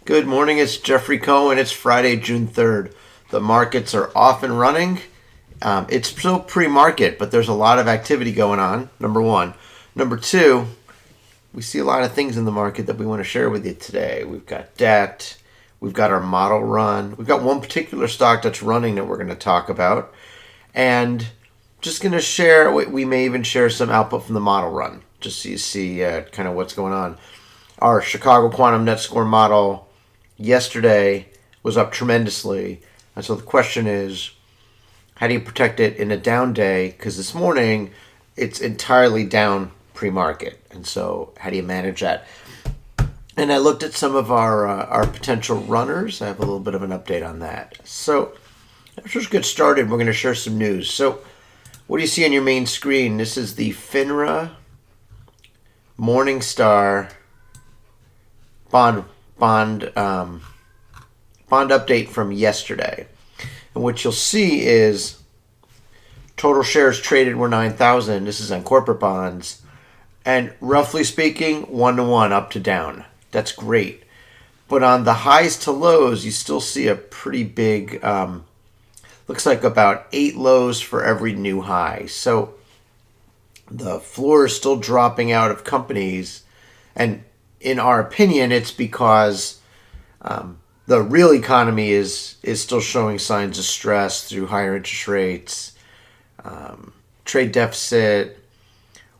Good morning, it's Jeffrey Cohen. It's Friday, June 3rd. The markets are off and running. It's still pre-market, but there's a lot of activity going on, number one. Number two, we see a lot of things in the market that we want to share with you today. We've got debt. We've got our model run. We've got one particular stock that's running that we're going to talk about. And just going to share, we may even share some output from the model run, just so you see kind of what's going on. Our Chicago Quantum Net Score model yesterday was up tremendously. And so the question is, how do you protect it in a down day? Because this morning, it's entirely down pre-market. And so how do you manage that? And I looked at some of our potential runners. I have a little bit of an update on that. So let's just get started. We're going to share some news. So what do you see on your main screen? This is the FINRA Morningstar bond update from yesterday. And what you'll see is total shares traded were 9,000. This is on corporate bonds. And roughly speaking, 1-to-1 up to down. That's great. But on the highs to lows, you still see a pretty big, looks like about 8 lows for every new high. So the floor is still dropping out of companies. And in our opinion, it's because the real economy is still showing signs of stress through higher interest rates, trade deficit,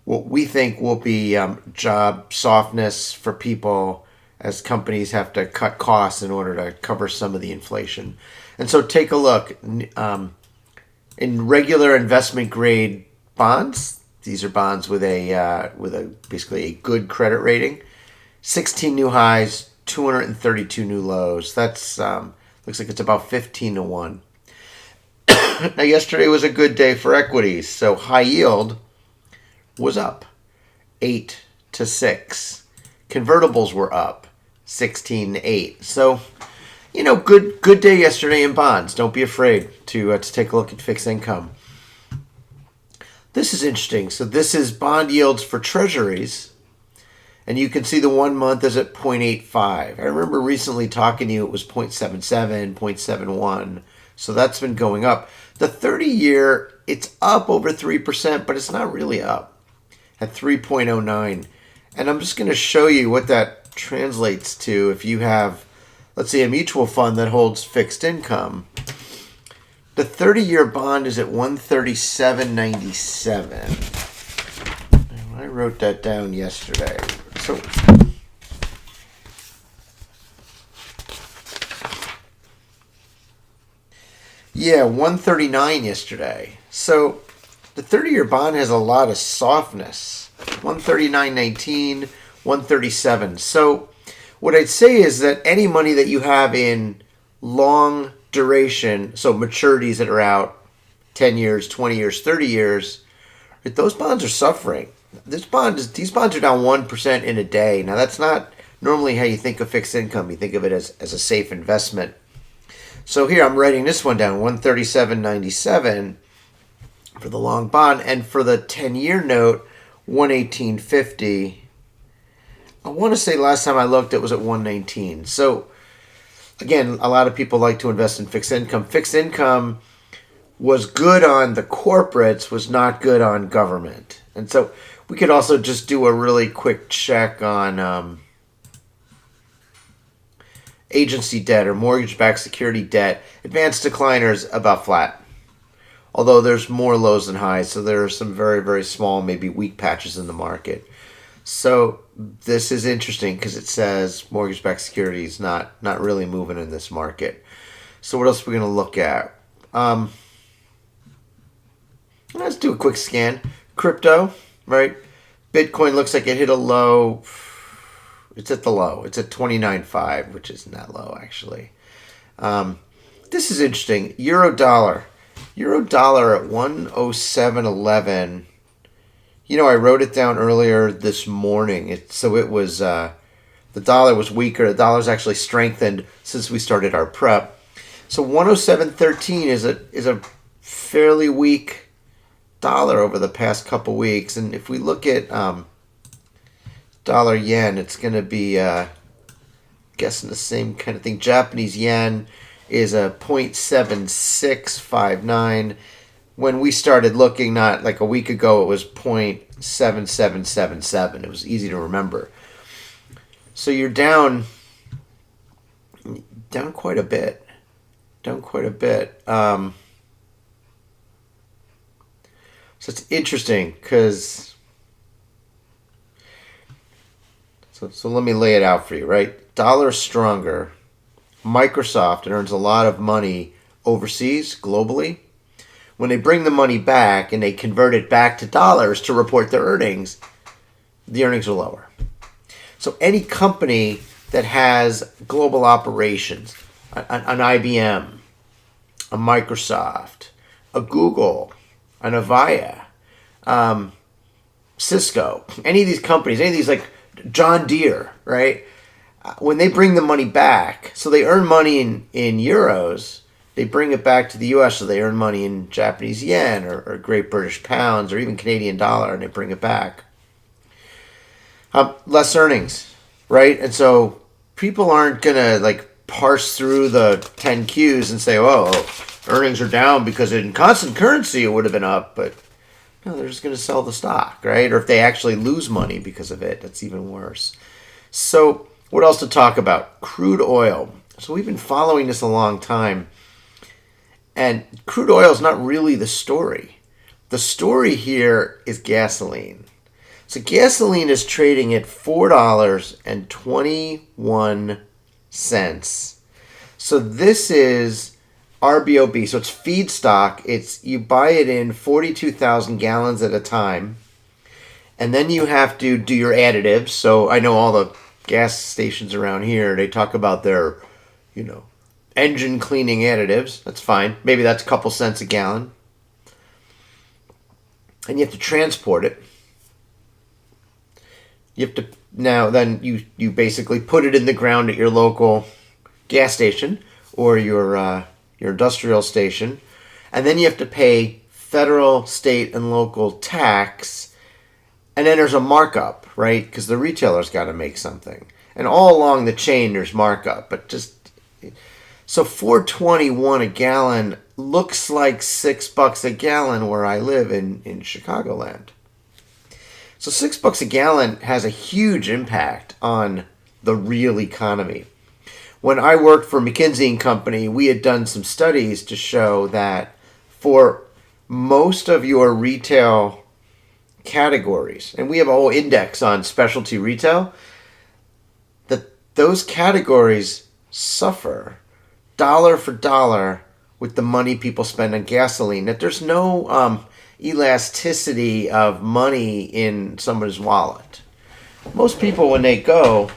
what we think will be job softness for people as companies have to cut costs in order to cover some of the inflation. And so take a look. In regular investment grade bonds, these are bonds with a basically a good credit rating, 16 new highs, 232 new lows. That's looks like it's about 15-to-1. Now, yesterday was a good day for equities. So high yield was up 8-to-6. Convertibles were up 16-to-8. So, good day yesterday in bonds. Don't be afraid to take a look at fixed income. This is interesting. So this is bond yields for treasuries. And you can see the 1 month is at 0.85. I remember recently talking to you, it was 0.77, 0.71. So that's been going up. The 30-year, it's up over 3%, but it's not really up at 3.09. And I'm just going to show you what that translates to if you have, let's say, a mutual fund that holds fixed income. The 30-year bond is at 137.97. I wrote that down yesterday. So yeah, 139 yesterday. So the 30-year bond has a lot of softness. 139.19, 137. So what I'd say is that any money that you have in long duration, so maturities that are out 10 years, 20 years, 30 years, those bonds are suffering. These bonds are down 1% in a day. Now, that's not normally how you think of fixed income. You think of it as a safe investment. So here I'm writing this one down, 137.97 for the long bond. And for the 10-year note, 118.50. I want to say last time I looked, it was at 119. So again, a lot of people like to invest in fixed income. Fixed income was good on the corporates, was not good on government. And so we could also just do a really quick check on agency debt or mortgage-backed security debt. Advanced decliners about flat, although there's more lows than highs. So there are some very, very small, maybe weak patches in the market. So this is interesting because it says mortgage-backed securities not really moving in this market. So what else are we going to look at? Let's do a quick scan. Crypto, right? Bitcoin looks like it hit a low. It's at the low. It's at 29.5, which isn't that low, actually. This is interesting. Euro dollar. Euro dollar at 107.11. I wrote it down earlier this morning. The dollar was weaker. The dollar's actually strengthened since we started our prep. So 107.13 is a fairly weak dollar over the past couple weeks. And if we look at dollar yen, it's going to be guessing the same kind of thing. Japanese yen is a 0.7659. When we started looking, not like a week ago, it was 0.7777. It was easy to remember. So you're down quite a bit. So it's interesting because so let me lay it out for you, right? Dollar stronger. Microsoft earns a lot of money overseas, globally. When they bring the money back and they convert it back to dollars to report their earnings, the earnings are lower. So any company that has global operations, an IBM, a Microsoft, a Google, an Avaya, Cisco, any of these companies, any of these like John Deere, right? When they bring the money back, so they earn money in euros, they bring it back to the U.S., so they earn money in Japanese yen or Great British pounds or even Canadian dollar, and they bring it back. Less earnings, right? And so people aren't going to like parse through the 10 Qs and say, oh, earnings are down because in constant currency it would have been up, but no, they're just going to sell the stock, right? Or if they actually lose money because of it, that's even worse. So what else to talk about? Crude oil. So we've been following this a long time. And crude oil is not really the story. The story here is gasoline. So gasoline is trading at $4.21. So this is RBOB. So it's feedstock. You buy it in 42,000 gallons at a time. And then you have to do your additives. So I know all the gas stations around here, they talk about their, engine cleaning additives. That's fine. Maybe that's a couple cents a gallon. And you have to transport it. You have to then you basically put it in the ground at your local gas station or your industrial station, and then you have to pay federal, state, and local tax. And then there's a markup, right? Because the retailer's got to make something. And all along the chain there's markup, but so $4.21 a gallon looks like $6 a gallon where I live in Chicagoland. So $6 a gallon has a huge impact on the real economy. When I worked for McKinsey & Company, we had done some studies to show that for most of your retail categories, and we have a whole index on specialty retail, that those categories suffer dollar for dollar with the money people spend on gasoline, that there's no elasticity of money in somebody's wallet. Most people, when they go,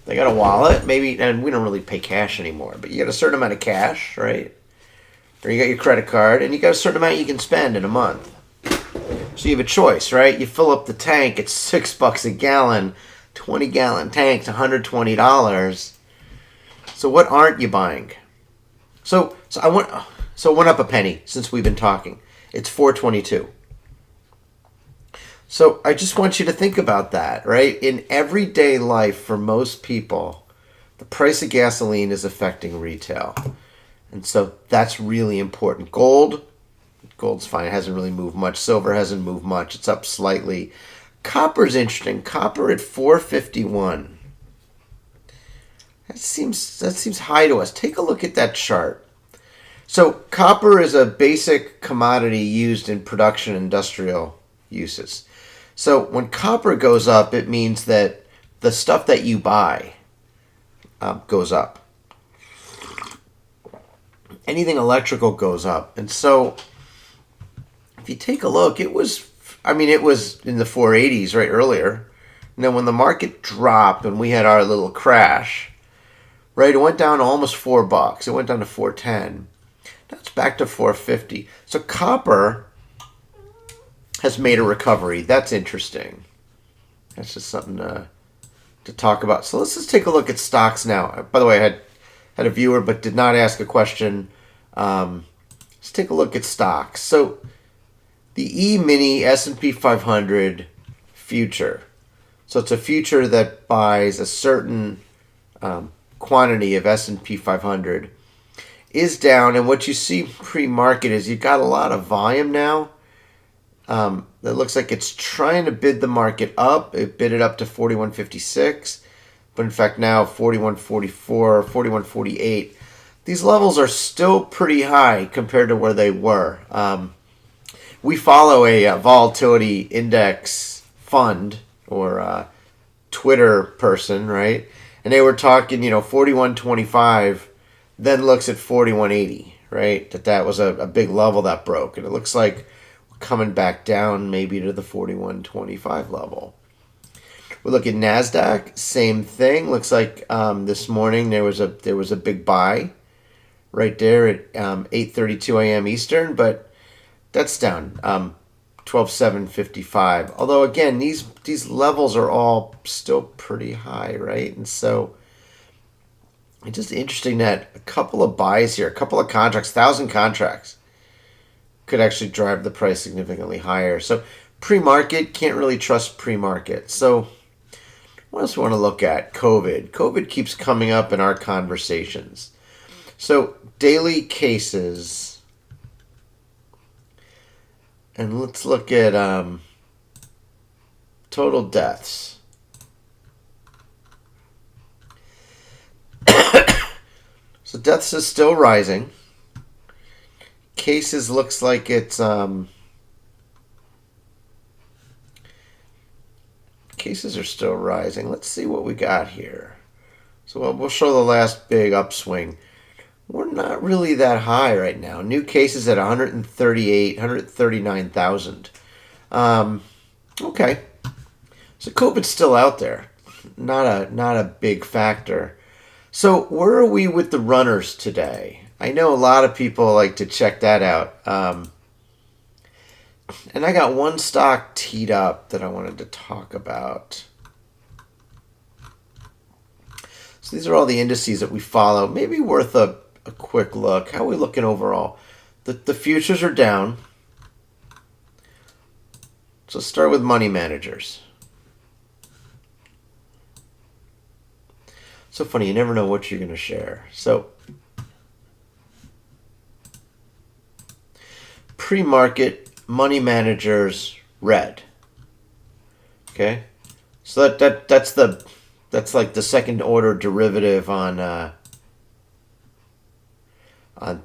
they got a wallet, maybe, and we don't really pay cash anymore, but you got a certain amount of cash, right? Or you got your credit card, and you got a certain amount you can spend in a month. So you have a choice, right? You fill up the tank, it's $6 a gallon, 20-gallon tanks, $120. So what aren't you buying? So it went up a penny since we've been talking. It's $4.22. So I just want you to think about that, right? In everyday life, for most people, the price of gasoline is affecting retail. And so that's really important. Gold's fine. It hasn't really moved much. Silver hasn't moved much. It's up slightly. Copper's interesting. Copper at $4.51. That seems high to us. Take a look at that chart. So copper is a basic commodity used in production industrial uses. So when copper goes up, it means that the stuff that you buy goes up. Anything electrical goes up. And so if you take a look, it was in the 480s right earlier. And then when the market dropped and we had our little crash, right, it went down to almost $4. It went down to $4.10. Now it's back to $4.50. So copper has made a recovery. That's interesting. That's just something to talk about. So let's just take a look at stocks now. By the way, I had a viewer but did not ask a question. Let's take a look at stocks. So the E-mini S&P 500 future. So it's a future that buys a certain quantity of S&P 500 is down, and what you see pre-market is you've got a lot of volume now. It looks like it's trying to bid the market up. It bid it up to 41.56, but in fact now 41.44, 41.48. These levels are still pretty high compared to where they were. We follow a volatility index fund or Twitter person, right? And they were talking, 41.25, then looks at 41.80, right? That was a big level that broke, and it looks like we're coming back down maybe to the 41.25 level. We look at Nasdaq, same thing. Looks like this morning there was a big buy right there at 8:32 a.m. Eastern, but that's down 12.755. Although again, these levels are all still pretty high, right? And so it's just interesting that a couple of buys here, a couple of contracts, 1,000 contracts could actually drive the price significantly higher. So pre-market, can't really trust pre-market. So what else we want to look at? COVID. COVID keeps coming up in our conversations. So daily cases, and let's look at total deaths. So deaths is still rising. Cases looks like it's cases are still rising. Let's see what we got here. So we'll show the last big upswing. We're not really that high right now. New cases at 139,000. Okay. So COVID's still out there. Not a big factor. So where are we with the runners today? I know a lot of people like to check that out. And I got one stock teed up that I wanted to talk about. So these are all the indices that we follow. Maybe worth a quick look. How are we looking overall? The futures are down. So let's start with money managers. So funny, you never know what you're going to share. So pre-market money managers red. Okay? So that's like the second order derivative on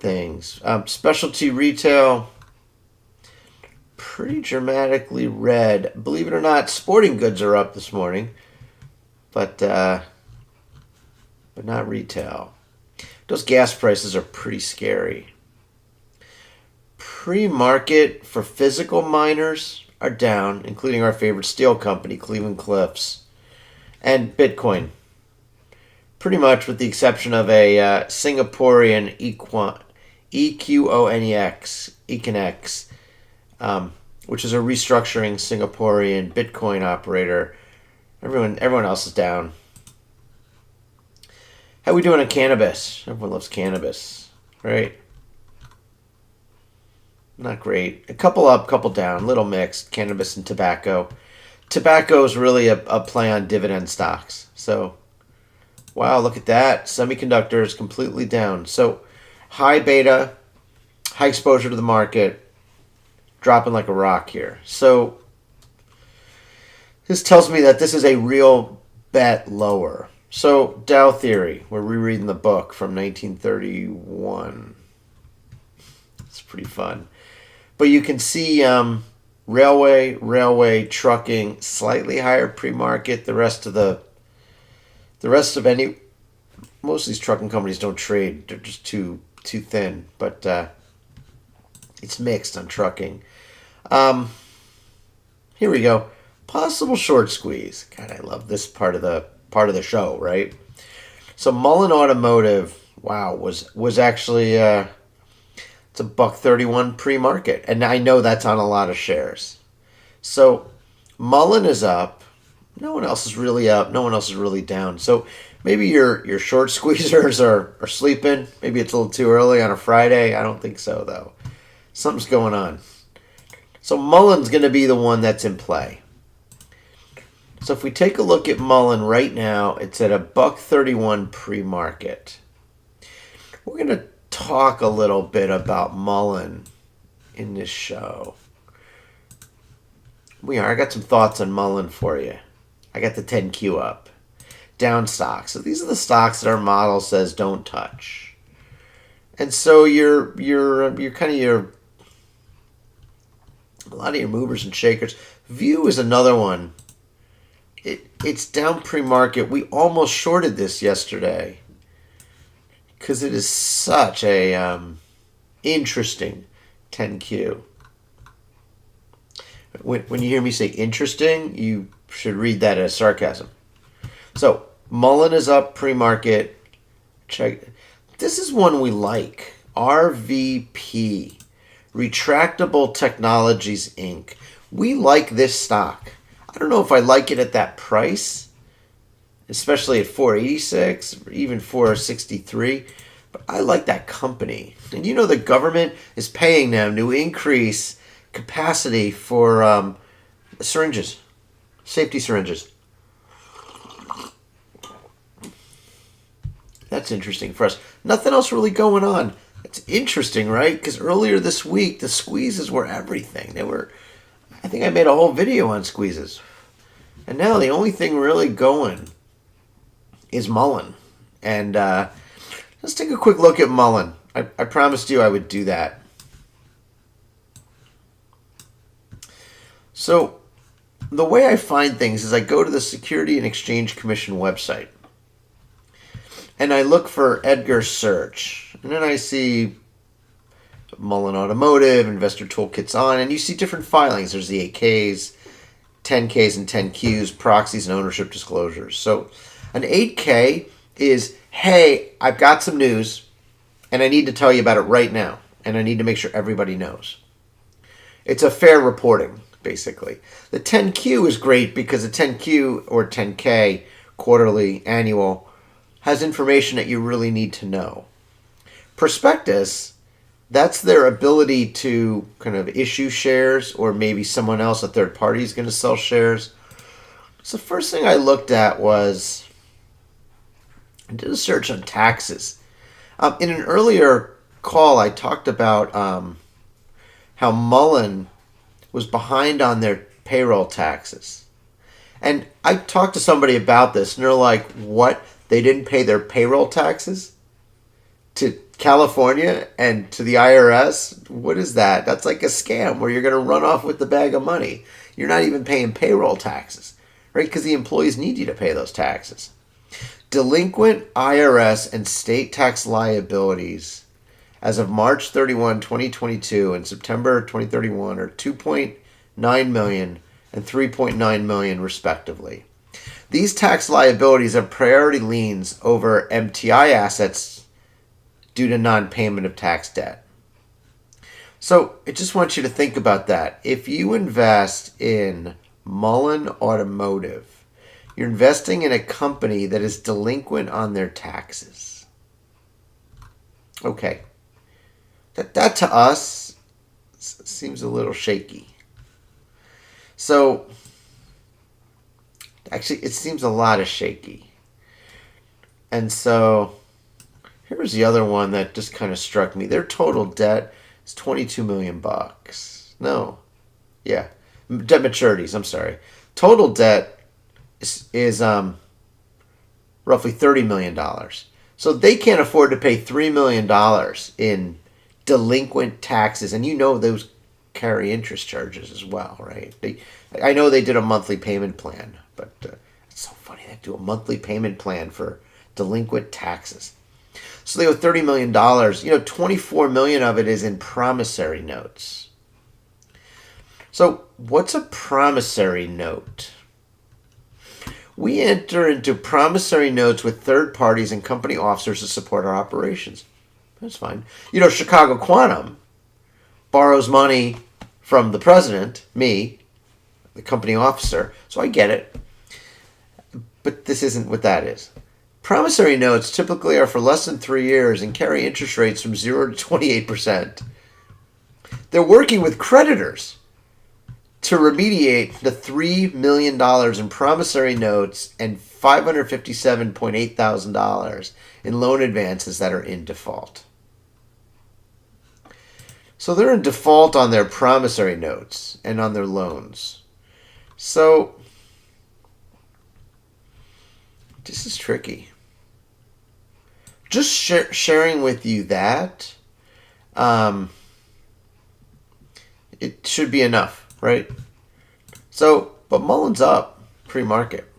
things. Specialty retail, pretty dramatically red. Believe it or not, sporting goods are up this morning, but not retail. Those gas prices are pretty scary. Pre-market for physical miners are down, including our favorite steel company, Cleveland-Cliffs, and Bitcoin. Pretty much with the exception of a Singaporean Equonex, which is a restructuring Singaporean Bitcoin operator. Everyone else is down. How we doing on cannabis? Everyone loves cannabis, right? Not great. A couple up, couple down, little mixed. Cannabis and tobacco. Tobacco is really a play on dividend stocks. So, wow, look at that. Semiconductors completely down. So, high beta, high exposure to the market, dropping like a rock here. So, this tells me that this is a real bet lower. So, Dow theory. We're rereading the book from 1931. It's pretty fun. But you can see railway, trucking, slightly higher pre-market. Most of these trucking companies don't trade. They're just too thin. But it's mixed on trucking. Here we go. Possible short squeeze. God, I love this part of the show, right? So MULN Automotive, wow, was actually it's a $1.31 pre-market, and I know that's on a lot of shares. So MULN is up. No one else is really up. No one else is really down. So maybe your short squeezers are sleeping. Maybe it's a little too early on a Friday. I don't think so though. Something's going on. So MULN's going to be the one that's in play. So if we take a look at MULN right now, it's at $1.31 pre-market. We're going to talk a little bit about MULN in this show. I got some thoughts on MULN for you. I got the 10Q up. Down stocks. So these are the stocks that our model says don't touch. And so you're kind of a lot of your movers and shakers. View is another one. It's down pre-market. We almost shorted this yesterday because it is such a interesting 10Q. When you hear me say interesting, you should read that as sarcasm. So MULN is up pre-market. Check. This is one we like. RVP, Retractable Technologies Inc. We like this stock. I don't know if I like it at that price, especially at 486 or even 463, but I like that company. And you know the government is paying them to increase capacity for syringes, safety syringes. That's interesting for us. Nothing else really going on. It's interesting, right? Because earlier this week, the squeezes were everything. I think I made a whole video on squeezes. And now the only thing really going is MULN. And let's take a quick look at MULN. I promised you I would do that. So the way I find things is I go to the Security and Exchange Commission website. And I look for Edgar search. And then I see MULN Automotive, Investor Toolkits on, and you see different filings. There's the 8Ks, 10Ks and 10Qs, proxies, and ownership disclosures. So an 8K is, hey, I've got some news, and I need to tell you about it right now, and I need to make sure everybody knows. It's a fair reporting, basically. The 10Q is great because the 10Q or 10K, quarterly, annual, has information that you really need to know. Prospectus, that's their ability to kind of issue shares, or maybe someone else, a third party, is going to sell shares. So the first thing I looked at was, I did a search on taxes. In an earlier call, I talked about how MULN was behind on their payroll taxes. And I talked to somebody about this, and they're like, what? They didn't pay their payroll taxes to California and to the IRS? What is that? That's like a scam where you're going to run off with the bag of money. You're not even paying payroll taxes, right? Because the employees need you to pay those taxes. Delinquent IRS and state tax liabilities as of March 31, 2022 and September 2031 are $2.9 million and $3.9 million respectively. These tax liabilities have priority liens over MTI assets due to non-payment of tax debt. So I just want you to think about that. If you invest in MULN Automotive, you're investing in a company that is delinquent on their taxes. Okay. That to us seems a little shaky. So actually, it seems a lot of shaky. And so here's the other one that just kind of struck me. Their total debt is $22 million. No. Yeah. Debt maturities, I'm sorry. Total debt is roughly $30 million. So they can't afford to pay $3 million in delinquent taxes. And you know those carry interest charges as well, right? I know they did a monthly payment plan, but it's so funny they do a monthly payment plan for delinquent taxes. So they owe $30 million. $24 million of it is in promissory notes. So what's a promissory note? We enter into promissory notes with third parties and company officers to support our operations. That's fine. Chicago Quantum borrows money from the president, me, the company officer, so I get it. But this isn't what that is. Promissory notes typically are for less than 3 years and carry interest rates from 0 to 28%. They're working with creditors to remediate the $3 million in promissory notes and $557.8 thousand in loan advances that are in default. So they're in default on their promissory notes and on their loans. So this is tricky. Just sharing with you that it should be enough, right? So, but MULN's up pre-market.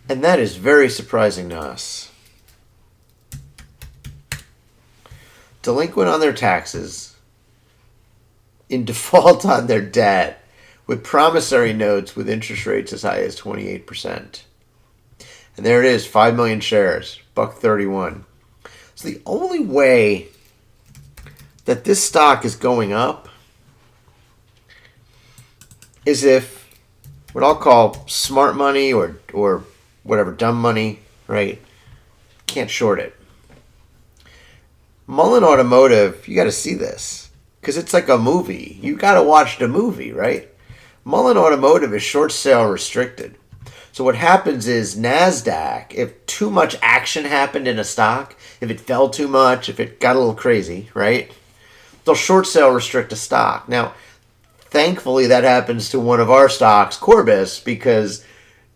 And that is very surprising to us. Delinquent on their taxes, in default on their debt, with promissory notes with interest rates as high as 28%. And there it is, 5 million shares, $1.31. So the only way that this stock is going up is if what I'll call smart money or whatever, dumb money, right? Can't short it. MULN Automotive, you got to see this because it's like a movie. You got to watch the movie, right? MULN Automotive is short sale restricted. So what happens is NASDAQ, if too much action happened in a stock, if it fell too much, if it got a little crazy, right? They'll short sale restrict a stock. Now, thankfully that happens to one of our stocks, Corbis, because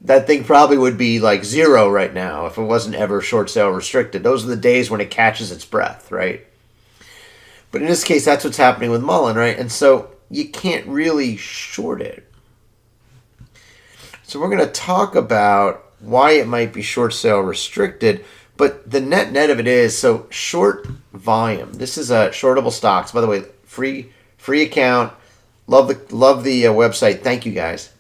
that thing probably would be like zero right now if it wasn't ever short sale restricted. Those are the days when it catches its breath, right? But in this case, that's what's happening with MULN, right? And so you can't really short it. So we're going to talk about why it might be short sale restricted, but the net of it is, so short volume. This is a shortable stocks. By the way, free account. Love the website. Thank you guys.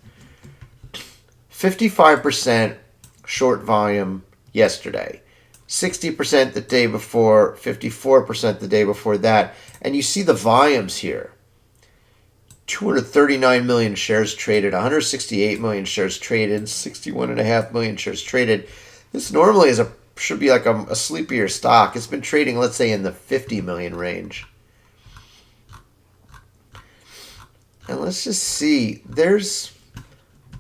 55% short volume yesterday, 60% the day before, 54% the day before that. And you see the volumes here. 239 million shares traded, 168 million shares traded, 61.5 million shares traded. This normally should be like a sleepier stock. It's been trading, let's say, in the 50 million range. And let's just see.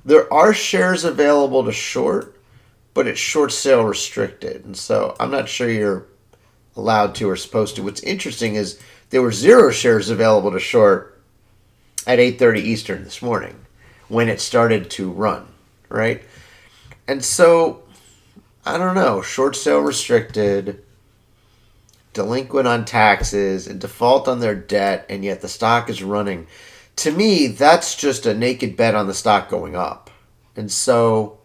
There are shares available to short, but it's short sale restricted. And so I'm not sure you're allowed to or supposed to. What's interesting is there were 0 shares available to short at 8:30 Eastern this morning when it started to run, right? And so, I don't know, short sale restricted, delinquent on taxes, and default on their debt, and yet the stock is running. To me, that's just a naked bet on the stock going up. And so,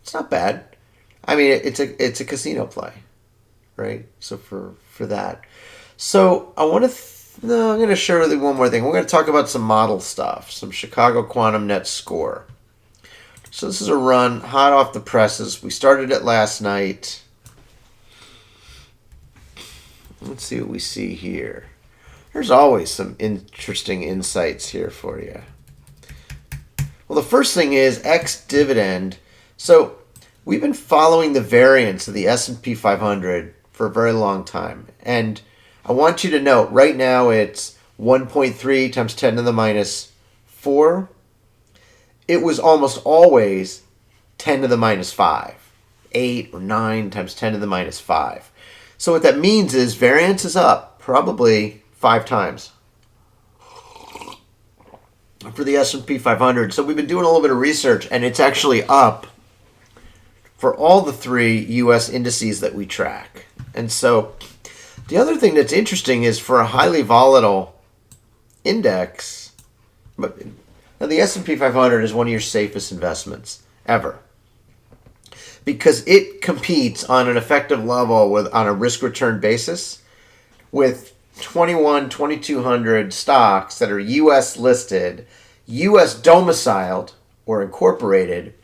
it's not bad. I mean, it's a casino play, right? So for that. So I want to... I'm going to share with you one more thing. We're going to talk about some model stuff, some Chicago Quantum Net Score. So this is a run hot off the presses. We started it last night. Let's see what we see here. There's always some interesting insights here for you. Well, the first thing is ex-dividend. So we've been following the variance of the S&P 500 for a very long time. And I want you to note, right now it's 1.3 times 10 to the minus 4. It was almost always 10 to the minus 5. 8 or 9 times 10 to the minus 5. So what that means is variance is up probably 5 times for the S&P 500. So we've been doing a little bit of research, and it's actually up for all the 3 U.S. indices that we track. And so the other thing that's interesting is for a highly volatile index, but now the S&P 500 is one of your safest investments ever because it competes on an effective level on a risk-return basis with 2,200 stocks that are U.S. listed, U.S. domiciled or incorporated,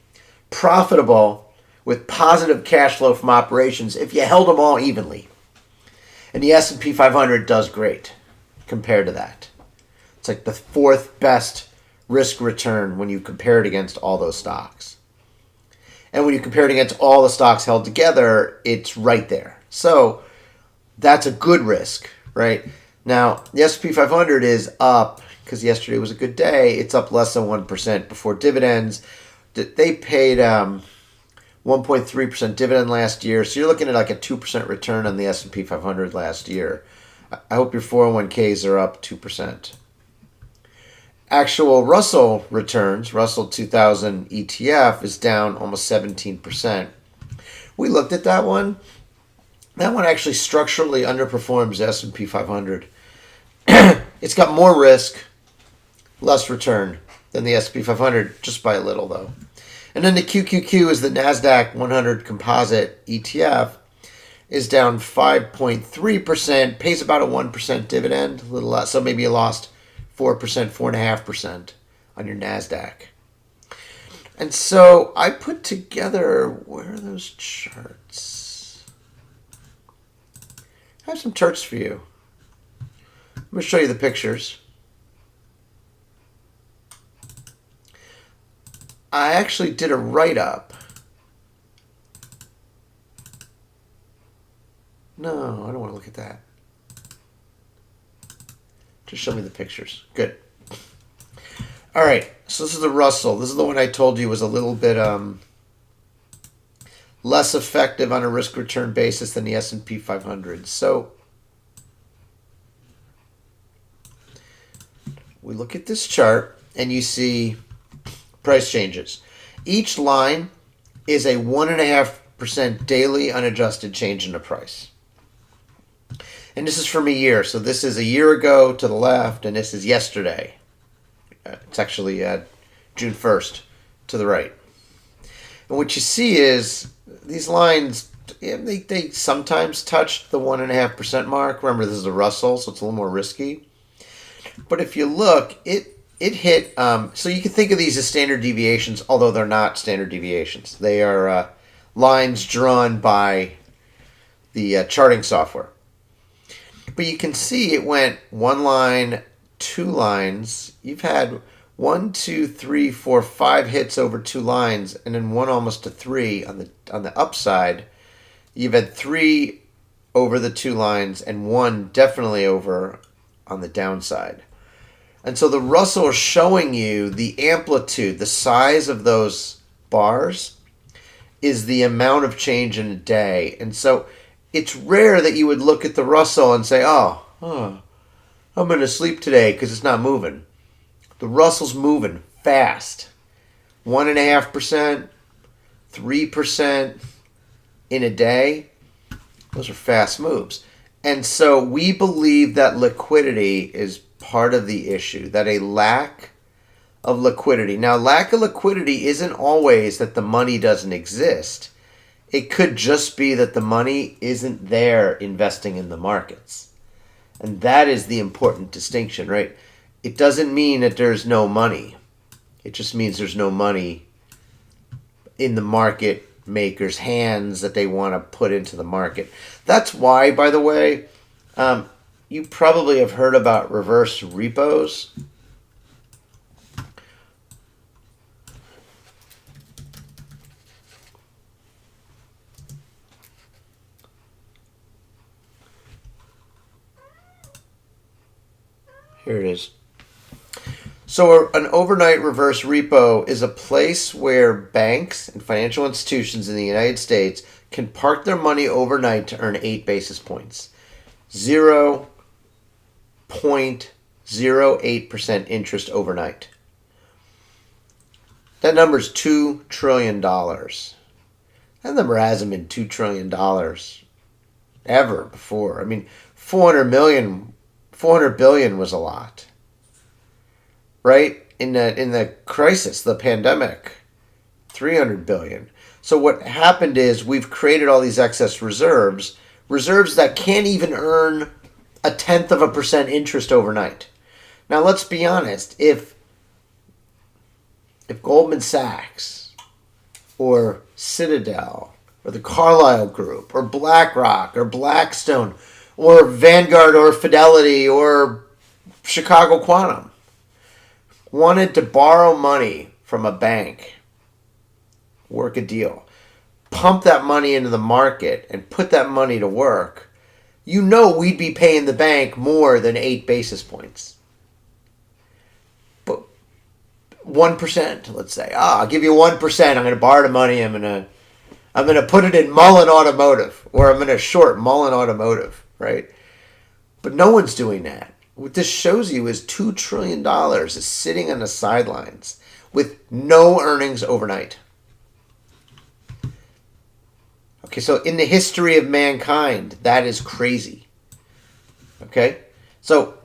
profitable with positive cash flow from operations if you held them all evenly. And the S&P 500 does great compared to that. It's like the 4th best risk return when you compare it against all those stocks. And when you compare it against all the stocks held together, it's right there. So that's a good risk, right? Now, the S&P 500 is up because yesterday was a good day. It's up less than 1% before dividends. They paid 1.3% dividend last year, so you're looking at like a 2% return on the S&P 500 last year. I hope your 401ks are up 2%. Actual Russell returns, Russell 2000 ETF, is down almost 17%. We looked at that one. That one actually structurally underperforms the S&P 500. It's got more risk, less return than the S&P 500, just by a little though. And then the QQQ is the NASDAQ 100 Composite ETF, is down 5.3%, pays about a 1% dividend, a little less, so maybe you lost 4%, 4.5% on your NASDAQ. And so I put together, where are those charts? I have some charts for you. I'm going to show you the pictures. I actually did a write-up. No, I don't want to look at that. Just show me the pictures. Good. All right, so this is the Russell. This is the one I told you was a little bit less effective on a risk-return basis than the S&P 500. So we look at this chart, and you see price changes. Each line is a 1.5% daily unadjusted change in the price. And this is from a year. So this is a year ago to the left, and this is yesterday. It's actually June 1st to the right. And what you see is these lines, they sometimes touch the 1.5% mark. Remember, this is a Russell, so it's a little more risky. But if you look, it hit, so you can think of these as standard deviations, although they're not standard deviations. They are lines drawn by the charting software. But you can see it went one line, two lines. You've had 1, 2, 3, 4, 5 hits over two lines, and then one almost to 3 on the upside. You've had 3 over the two lines and 1 definitely over on the downside. And so the Russell is showing you the amplitude, the size of those bars is the amount of change in a day. And so it's rare that you would look at the Russell and say, oh I'm going to sleep today because it's not moving. The Russell's moving fast. 1.5%, 3% in a day. Those are fast moves. And so we believe that liquidity is part of the issue, that a lack of liquidity. Now, lack of liquidity isn't always that the money doesn't exist. It could just be that the money isn't there investing in the markets. And that is the important distinction, right? It doesn't mean that there's no money. It just means there's no money in the market makers' hands that they want to put into the market. That's why, by the way, you probably have heard about reverse repos. Here it is. So an overnight reverse repo is a place where banks and financial institutions in the United States can park their money overnight to earn 8 basis points. 0.08% interest overnight. That number is $2 trillion. That number hasn't been $2 trillion ever before. I mean, 400 billion was a lot. Right? In the crisis, the pandemic, 300 billion. So what happened is we've created all these excess reserves that can't even earn 0.1% interest overnight. Now let's be honest, if Goldman Sachs or Citadel or the Carlyle Group or BlackRock or Blackstone or Vanguard or Fidelity or Chicago Quantum wanted to borrow money from a bank, work a deal, pump that money into the market and put that money to work, you know we'd be paying the bank more than 8 basis points. But 1%, let's say. I'll give you 1%. I'm going to borrow the money. I'm going to put it in MULN Automotive, or I'm going to short MULN Automotive, right? But no one's doing that. What this shows you is $2 trillion is sitting on the sidelines with no earnings overnight. Okay, so in the history of mankind, that is crazy. Okay? So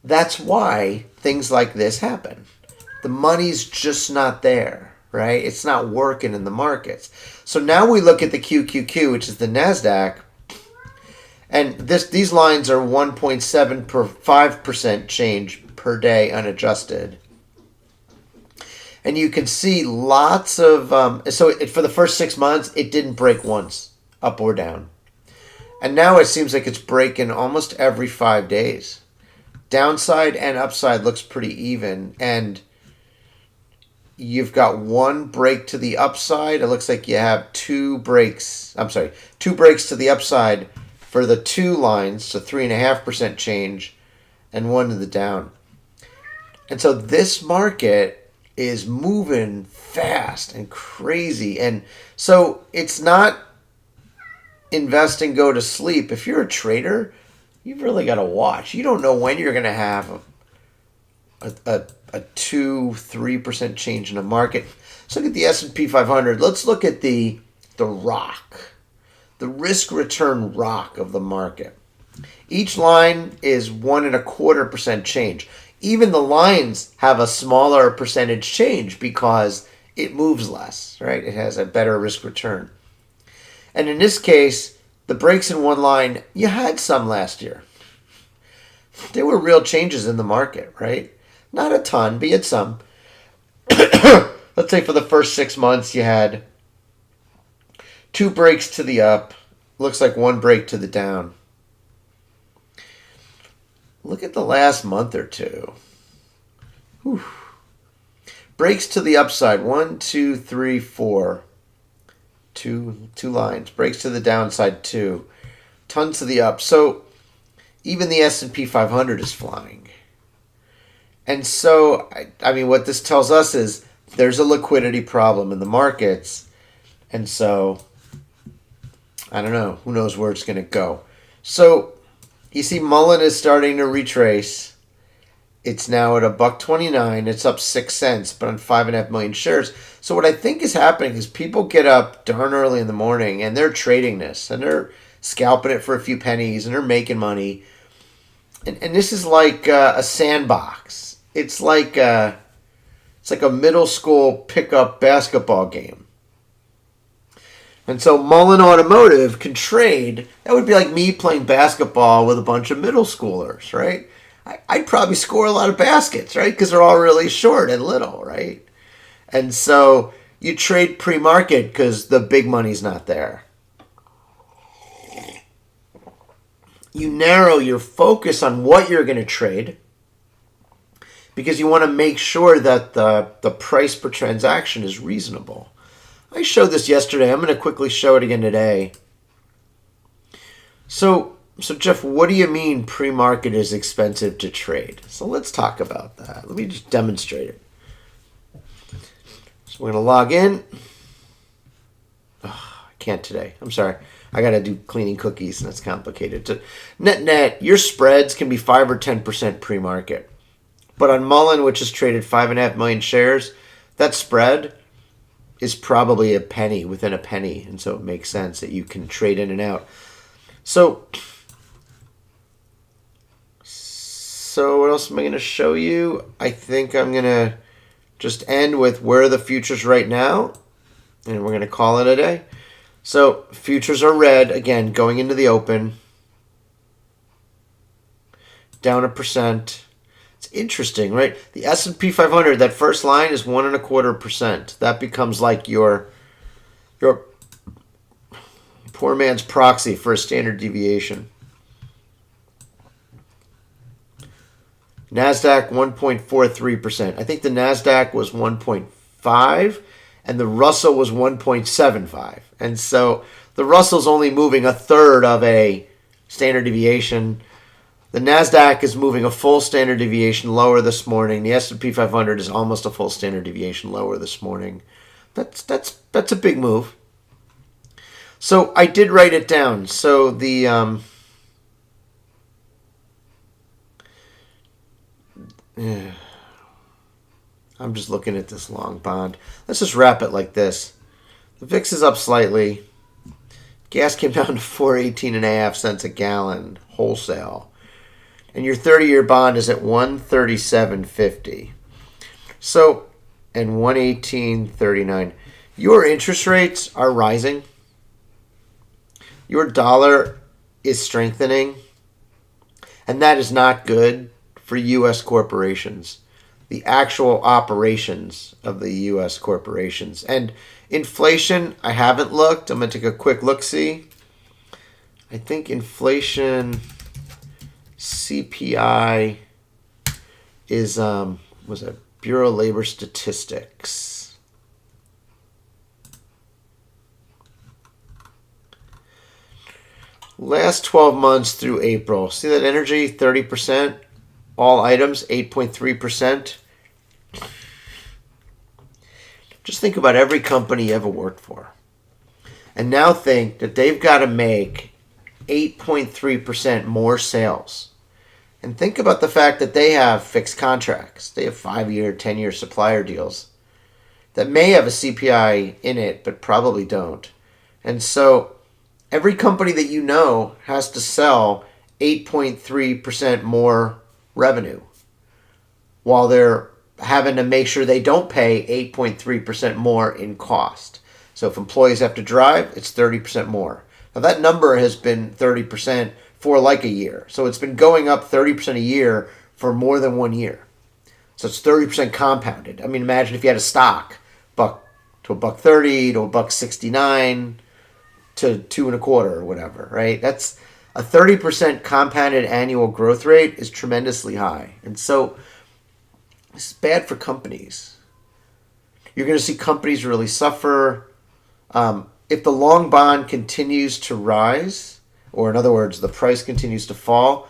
that's why things like this happen. The money's just not there, right? It's not working in the markets. So now we look at the QQQ, which is the NASDAQ, and these lines are 1.75% change per day unadjusted. And you can see lots of, for the first 6 months, it didn't break once, up or down. And now it seems like it's breaking almost every 5 days. Downside and upside looks pretty even. And you've got one break to the upside. It looks like you have two breaks to the upside for the two lines, so 3.5% change, and one to the down. And so this market is moving fast and crazy. And so it's not invest and go to sleep. If you're a trader, you've really got to watch. You don't know when you're going to have a 2-3% change in the market. Let's look at the S&P 500. Let's look at the rock, the risk return rock of the market. Each line is 1.25% change. Even the lines have a smaller percentage change because it moves less, right? It has a better risk return. And in this case, the breaks in one line, you had some last year. There were real changes in the market, right? Not a ton, but you had some. Let's say for the first 6 months, you had 2 breaks to the up. Looks like 1 break to the down. Look at the last month or two. Whew. Breaks to the upside. 1, 2, 3, 4. Two lines. Breaks to the downside. 2. Tons to the up. So even the S&P 500 is flying. And so, I mean, what this tells us is there's a liquidity problem in the markets. And so, I don't know. Who knows where it's going to go. So, you see MULN is starting to retrace. It's now at $1.29. It's up 6 cents, but on 5.5 million shares. So what I think is happening is people get up darn early in the morning and they're trading this. And they're scalping it for a few pennies and they're making money. And this is like a sandbox. It's like a middle school pickup basketball game. And so MULN Automotive can trade. That would be like me playing basketball with a bunch of middle schoolers, right? I'd probably score a lot of baskets, right? Because they're all really short and little, right? And so you trade pre-market because the big money's not there. You narrow your focus on what you're going to trade because you want to make sure that the price per transaction is reasonable. I showed this yesterday. I'm going to quickly show it again today. So Jeff, what do you mean pre-market is expensive to trade? So let's talk about that. Let me just demonstrate it. So we're going to log in. Oh, I can't today. I'm sorry. I got to do cleaning cookies, and it's complicated. Net, your spreads can be 5 or 10% pre-market. But on MULN, which is traded 5.5 million shares, that spread is probably a penny within a penny. And so it makes sense that you can trade in and out. So what else am I going to show you? I think I'm going to just end with where are the futures right now. And we're going to call it a day. So futures are red, again, going into the open. Down 1%. It's interesting, right? The S&P 500, that first line is 1.25%. That becomes like your poor man's proxy for a standard deviation. NASDAQ 1.43%. I think the NASDAQ was 1.5 and the Russell was 1.75. And so the Russell's only moving a third of a standard deviation. The NASDAQ is moving a full standard deviation lower this morning. The S&P 500 is almost a full standard deviation lower this morning. That's a big move. So I did write it down. So the I'm just looking at this long bond. Let's just wrap it like this. The VIX is up slightly. Gas came down to 4.18 cents a gallon wholesale. And your 30-year bond is at 137.50. So, and 118.39. Your interest rates are rising. Your dollar is strengthening. And that is not good for U.S. corporations. The actual operations of the U.S. corporations. And inflation, I haven't looked. I'm going to take a quick look-see. I think inflation CPI is, was it Bureau of Labor Statistics. Last 12 months through April. See that energy, 30%. All items, 8.3%. Just think about every company you ever worked for. And now think that they've got to make 8.3% more sales. And think about the fact that they have fixed contracts. They have 5-year, 10-year supplier deals that may have a CPI in it, but probably don't. And so every company that you know has to sell 8.3% more revenue while they're having to make sure they don't pay 8.3% more in cost. So if employees have to drive, it's 30% more. Now that number has been 30% for like a year. So it's been going up 30% a year for more than 1 year. So it's 30% compounded. I mean, imagine if you had a stock, buck to $1.30 to $1.69 to 2.25 or whatever, right? That's a 30% compounded annual growth rate is tremendously high. And so it's bad for companies. You're going to see companies really suffer. If the long bond continues to rise, or in other words, the price continues to fall,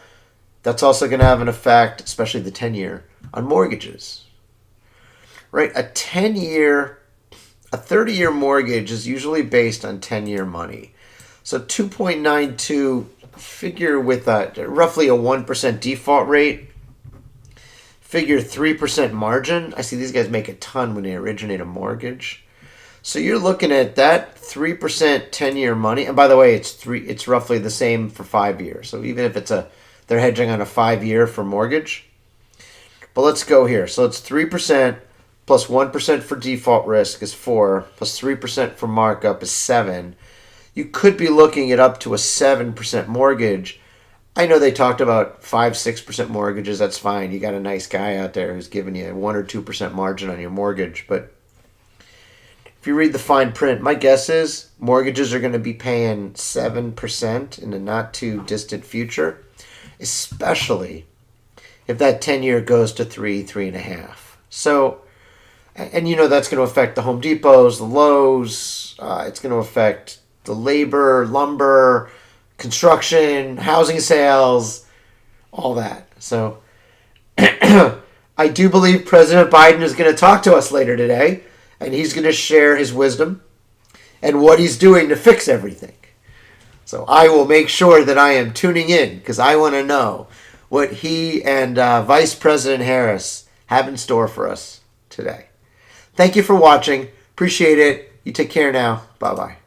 that's also going to have an effect, especially the 10-year, on mortgages. Right? A 30-year mortgage is usually based on 10-year money. So 2.92, figure with roughly a 1% default rate, figure 3% margin. I see these guys make a ton when they originate a mortgage. So you're looking at that 3% 10-year money. And by the way, it's roughly the same for 5 years. So even if they're hedging on a 5-year for mortgage. But let's go here. So it's 3% plus 1% for default risk is 4, plus 3% for markup is 7. You could be looking at up to a 7% mortgage. I know they talked about 5-6% mortgages. That's fine. You got a nice guy out there who's giving you 1 or 2% margin on your mortgage. But if you read the fine print, my guess is mortgages are going to be paying 7% in the not too distant future, especially if that 10-year goes to 3.5. So, and that's going to affect the Home Depots, the Lowe's. It's going to affect the labor, lumber, construction, housing sales, all that. So I do believe President Biden is going to talk to us later today, and he's going to share his wisdom and what he's doing to fix everything. So I will make sure that I am tuning in because I want to know what he and Vice President Harris have in store for us today. Thank you for watching. Appreciate it. You take care now. Bye-bye.